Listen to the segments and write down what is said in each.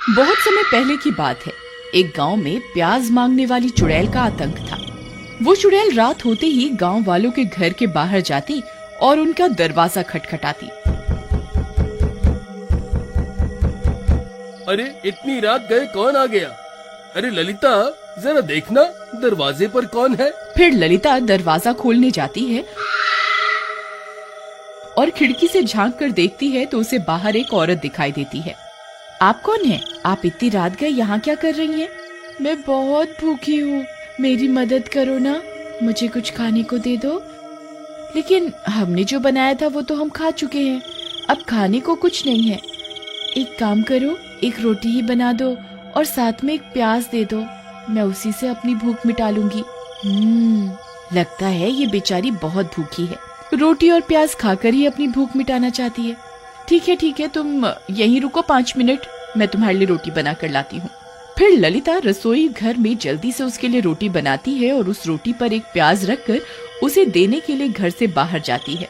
बहुत समय पहले की बात है। एक गांव में प्याज मांगने वाली चुड़ैल का आतंक था। वो चुड़ैल रात होते ही गांव वालों के घर के बाहर जाती और उनका दरवाजा खटखटाती। अरे इतनी रात गए कौन आ गया? अरे ललिता, जरा देखना दरवाजे पर कौन है। फिर ललिता दरवाजा खोलने जाती है और खिड़की से झांक कर देखती है तो उसे बाहर एक औरत दिखाई देती है। आप कौन हैं? आप इतनी रात गए यहाँ क्या कर रही हैं? मैं बहुत भूखी हूँ, मेरी मदद करो ना, मुझे कुछ खाने को दे दो। लेकिन हमने जो बनाया था वो तो हम खा चुके हैं, अब खाने को कुछ नहीं है। एक काम करो, एक रोटी ही बना दो और साथ में एक प्याज दे दो, मैं उसी से अपनी भूख मिटा लूंगी। लगता है ये बेचारी बहुत भूखी है, रोटी और प्याज खाकर ही अपनी भूख मिटाना चाहती है। ठीक है, तुम यहीं रुको 5 मिनट, मैं तुम्हारे लिए रोटी बना कर लाती हूँ। फिर ललिता रसोई घर में जल्दी से उसके लिए रोटी बनाती है और उस रोटी पर एक प्याज रखकर उसे देने के लिए घर से बाहर जाती है।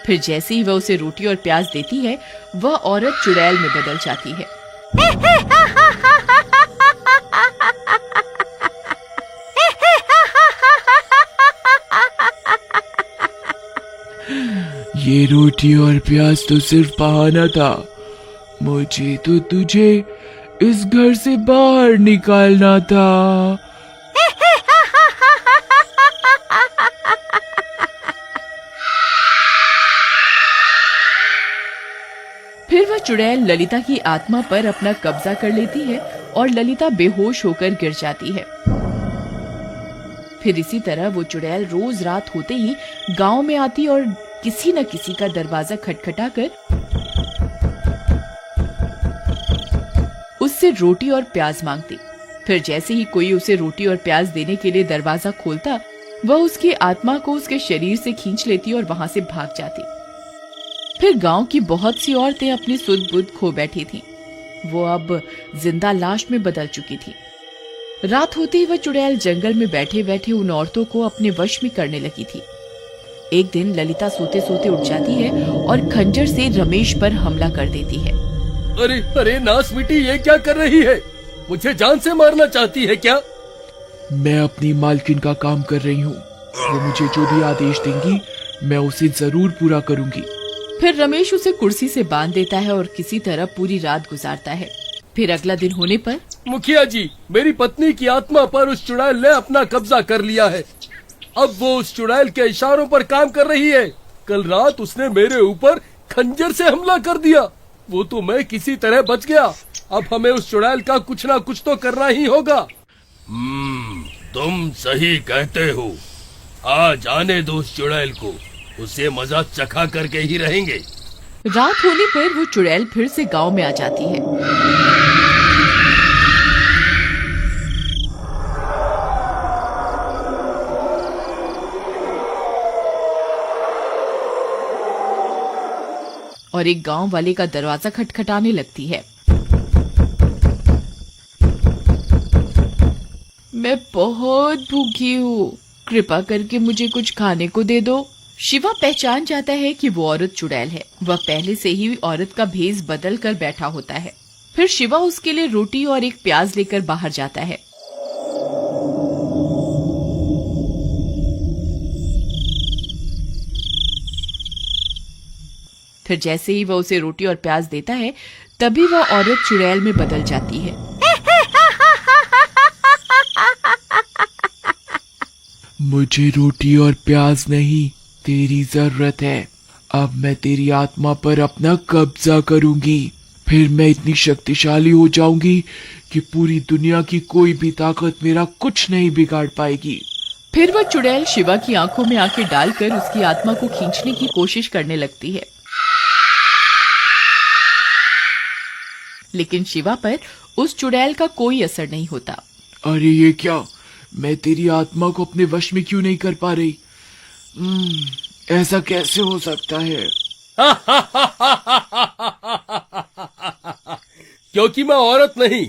फिर जैसे ही वह उसे रोटी और प्याज देती है, वह औरत चुड़ैल में बदल जाती है। ये रोटी और प्याज तो सिर्फ बहाना था, मुझे तो तुझे इस घर से बाहर निकालना था। फिर वह चुड़ैल ललिता की आत्मा पर अपना कब्जा कर लेती है और ललिता बेहोश होकर गिर जाती है। फिर इसी तरह वो चुड़ैल रोज रात होते ही गांव में आती और किसी न किसी का दरवाजा खटखटाकर उससे रोटी और प्याज मांगती। फिर जैसे ही कोई उसे रोटी और प्याज देने के लिए दरवाजा खोलता, वह उसकी आत्मा को उसके शरीर से खींच लेती और वहां से भाग जाती। फिर गांव की बहुत सी औरतें अपनी सुध बुध खो बैठी थीं। वो अब जिंदा लाश में बदल चुकी थी। रात होते ही वह चुड़ैल जंगल में बैठे बैठे उन औरतों को अपने वश में करने लगी थी। एक दिन ललिता सोते सोते उठ जाती है और खंजर से रमेश पर हमला कर देती है। अरे अरे नास मिट्टी, ये क्या कर रही है? मुझे जान से मारना चाहती है क्या? मैं अपनी मालकिन का काम कर रही हूँ, वो मुझे जो भी आदेश देंगी मैं उसे जरूर पूरा करूंगी। फिर रमेश उसे कुर्सी से बांध देता है और किसी तरह पूरी रात गुजारता है। फिर अगला दिन होने पर, मुखिया जी, मेरी पत्नी की आत्मा पर उस चुड़ैल ने अपना कब्जा कर लिया है। अब वो उस चुड़ैल के इशारों पर काम कर रही है। कल रात उसने मेरे ऊपर खंजर से हमला कर दिया, वो तो मैं किसी तरह बच गया। अब हमें उस चुड़ैल का कुछ ना कुछ तो करना ही होगा। तुम सही कहते हो, आज आने दो उस चुड़ैल को, उसे मजा चखा करके ही रहेंगे। रात होने पर वो चुड़ैल फिर से गांव में आ जाती है। और एक गांव वाले का दरवाजा खटखटाने लगती है। मैं बहुत भूखी हूँ, कृपा करके मुझे कुछ खाने को दे दो। शिवा पहचान जाता है कि वो औरत चुड़ैल है। वह पहले से ही औरत का भेष बदल कर बैठा होता है। फिर शिवा उसके लिए रोटी और एक प्याज लेकर बाहर जाता है। फिर जैसे ही वह उसे रोटी और प्याज देता है, तभी वह औरत चुड़ैल में बदल जाती है। मुझे रोटी और प्याज नहीं, तेरी जरूरत है। अब मैं तेरी आत्मा पर अपना कब्जा करूंगी, फिर मैं इतनी शक्तिशाली हो जाऊंगी कि पूरी दुनिया की कोई भी ताकत मेरा कुछ नहीं बिगाड़ पाएगी। फिर वह चुड़ैल शिवा की आंखों में आंखें डालकर उसकी आत्मा को खींचने की कोशिश करने लगती है। लेकिन शिवा पर उस चुड़ैल का कोई असर नहीं होता। अरे ये क्या, मैं तेरी आत्मा को अपने वश में क्यों नहीं कर पा रही? ऐसा कैसे हो सकता है? क्योंकि मैं औरत नहीं,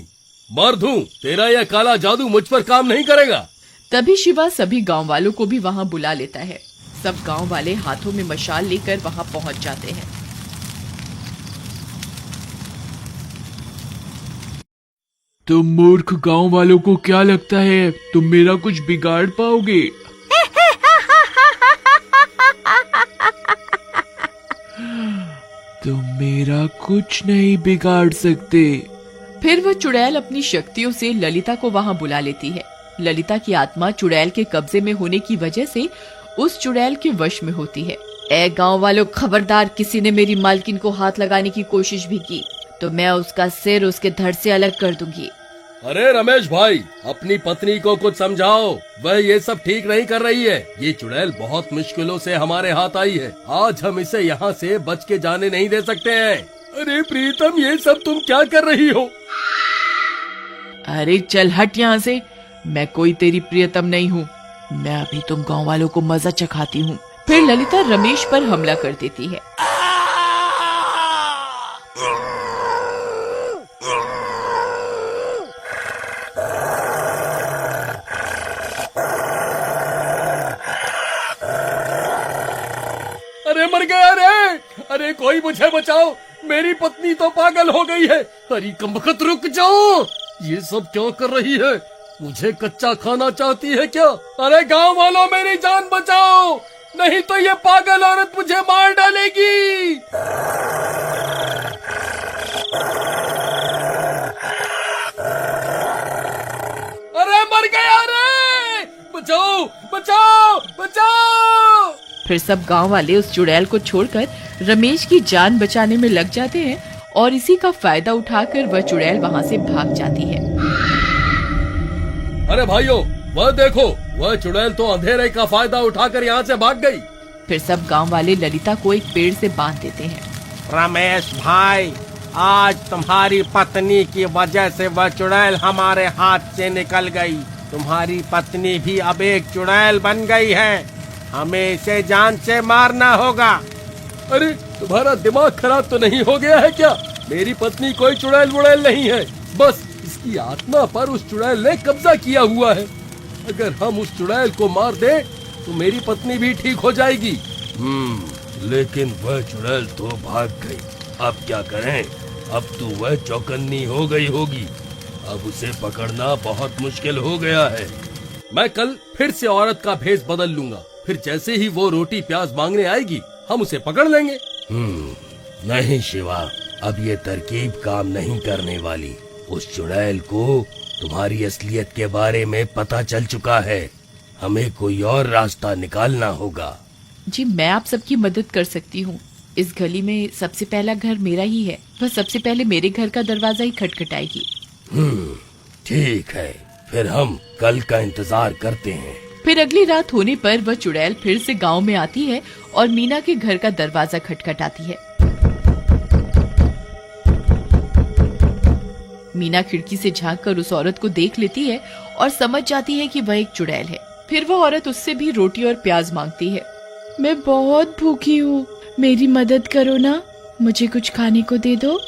मर्द हूँ। तेरा यह काला जादू मुझ पर काम नहीं करेगा। तभी शिवा सभी गांव वालों को भी वहां बुला लेता है। सब गांव वाले हाथों में मशाल लेकर वहां पहुंच जाते हैं। तुम मूर्ख गांव वालों को क्या लगता है तुम मेरा कुछ बिगाड़ पाओगे? तुम मेरा कुछ नहीं बिगाड़ सकते। फिर वह चुड़ैल अपनी शक्तियों से ललिता को वहां बुला लेती है। ललिता की आत्मा चुड़ैल के कब्जे में होने की वजह से उस चुड़ैल के वश में होती है। ए गांव वालों, खबरदार, किसी ने मेरी मालकिन को हाथ लगाने की कोशिश भी की तो मैं उसका सिर उसके धड़ से अलग कर दूंगी। अरे रमेश भाई, अपनी पत्नी को कुछ समझाओ, वह ये सब ठीक नहीं कर रही है। ये चुड़ैल बहुत मुश्किलों से हमारे हाथ आई है, आज हम इसे यहाँ से बच के जाने नहीं दे सकते हैं। अरे प्रीतम, ये सब तुम क्या कर रही हो? अरे चल हट यहाँ से, मैं कोई तेरी प्रियतम नहीं हूँ। मैं अभी तुम गांव वालों को मजा चखाती हूँ। फिर ललिता रमेश पर हमला कर देती है। अरे मर गया रे! अरे कोई मुझे बचाओ, मेरी पत्नी तो पागल हो गई है। अरे कमबख्त, रुक जाओ, ये सब क्या कर रही है? मुझे कच्चा खाना चाहती है क्या? अरे गांव वालों, मेरी जान बचाओ, नहीं तो ये पागल औरत मुझे मार डालेगी। अरे मर गया रे! बचाओ बचाओ बचाओ! फिर सब गांव वाले उस चुड़ैल को छोड़कर रमेश की जान बचाने में लग जाते हैं और इसी का फायदा उठाकर वह चुड़ैल वहां से भाग जाती है। अरे भाइयों, वह देखो, वह चुड़ैल तो अंधेरे का फायदा उठाकर यहाँ से भाग गई। फिर सब गांव वाले ललिता को एक पेड़ से बांध देते हैं। रमेश भाई, आज तुम्हारी पत्नी की वजह से वह चुड़ैल हमारे हाथ से निकल गई। तुम्हारी पत्नी भी अब एक चुड़ैल बन गई है, हमें इसे जान से मारना होगा। अरे तुम्हारा दिमाग खराब तो नहीं हो गया है क्या? मेरी पत्नी कोई चुड़ैल वुड़ैल नहीं है, बस इसकी आत्मा पर उस चुड़ैल ने कब्जा किया हुआ है। अगर हम उस चुड़ैल को मार दे तो मेरी पत्नी भी ठीक हो जाएगी। लेकिन वह चुड़ैल तो भाग गई, अब क्या करें? अब तो वह चौकन्नी हो गई होगी, अब उसे पकड़ना बहुत मुश्किल हो गया है। मैं कल फिर से औरत का भेष बदल लूंगा, फिर जैसे ही वो रोटी प्याज मांगने आएगी हम उसे पकड़ लेंगे। नहीं शिवा, अब ये तरकीब काम नहीं करने वाली। उस चुड़ैल को तुम्हारी असलियत के बारे में पता चल चुका है, हमें कोई और रास्ता निकालना होगा। जी, मैं आप सबकी मदद कर सकती हूँ। इस गली में सबसे पहला घर मेरा ही है, वह सबसे पहले मेरे घर का दरवाजा ही खटखटाएगी। ठीक है, फिर हम कल का इंतजार करते हैं। फिर अगली रात होने पर वह चुड़ैल फिर से गांव में आती है और मीना के घर का दरवाजा खटखटाती है। मीना खिड़की से झांककर उस औरत को देख लेती है और समझ जाती है कि वह एक चुड़ैल है। फिर वह औरत उससे भी रोटी और प्याज मांगती है। मैं बहुत भूखी हूँ, मेरी मदद करो ना, मुझे कुछ खाने को दे दो।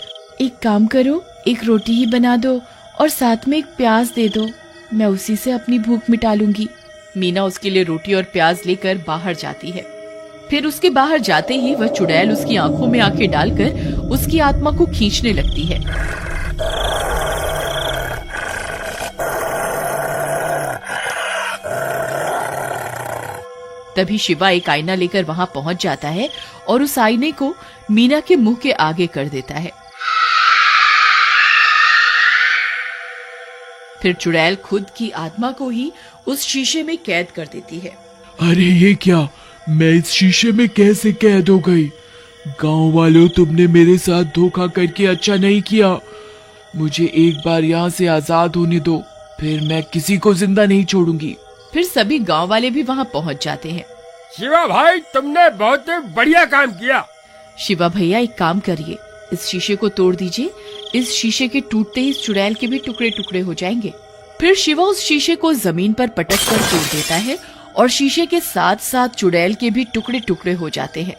एक काम करो, एक रोटी ही बना दो और साथ में एक प्याज दे दो, मैं उसी से अपनी भूख मिटा लूंगी। मीना उसके लिए रोटी और प्याज लेकर बाहर जाती है। फिर उसके बाहर जाते ही वह चुड़ैल उसकी आंखों में आंखें डालकर उसकी आत्मा को खींचने लगती है। तभी शिवा एक आईना लेकर वहां पहुंच जाता है और उस आईने को मीना के मुंह के आगे कर देता है। फिर चुड़ैल खुद की आत्मा को ही उस शीशे में कैद कर देती है। अरे ये क्या, मैं इस शीशे में कैसे कैद हो गई? गांव वालों, तुमने मेरे साथ धोखा करके अच्छा नहीं किया। मुझे एक बार यहाँ से आजाद होने दो, फिर मैं किसी को जिंदा नहीं छोड़ूंगी। फिर सभी गांव वाले भी वहाँ पहुँच जाते हैं। शिवा भाई, तुमने बहुत बढ़िया काम किया। शिवा भैया, एक काम करिए, इस शीशे को तोड़ दीजिए। इस शीशे के टूटते ही इस चुड़ैल के भी टुकड़े टुकड़े हो जाएंगे। फिर शिवा उस शीशे को जमीन पर पटक कर तोड़ देता है और शीशे के साथ साथ चुड़ैल के भी टुकड़े टुकड़े हो जाते हैं।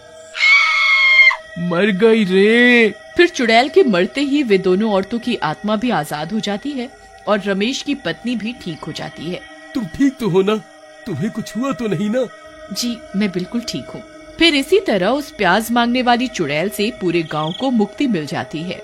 मर गई रे। फिर चुड़ैल के मरते ही वे दोनों औरतों की आत्मा भी आजाद हो जाती है और रमेश की पत्नी भी ठीक हो जाती है। तुम ठीक तो हो ना? तुम्हें कुछ हुआ तो नहीं ना? जी, मैं बिल्कुल ठीक हूँ। फिर इसी तरह उस प्याज मांगने वाली चुड़ैल से पूरे गांव को मुक्ति मिल जाती है।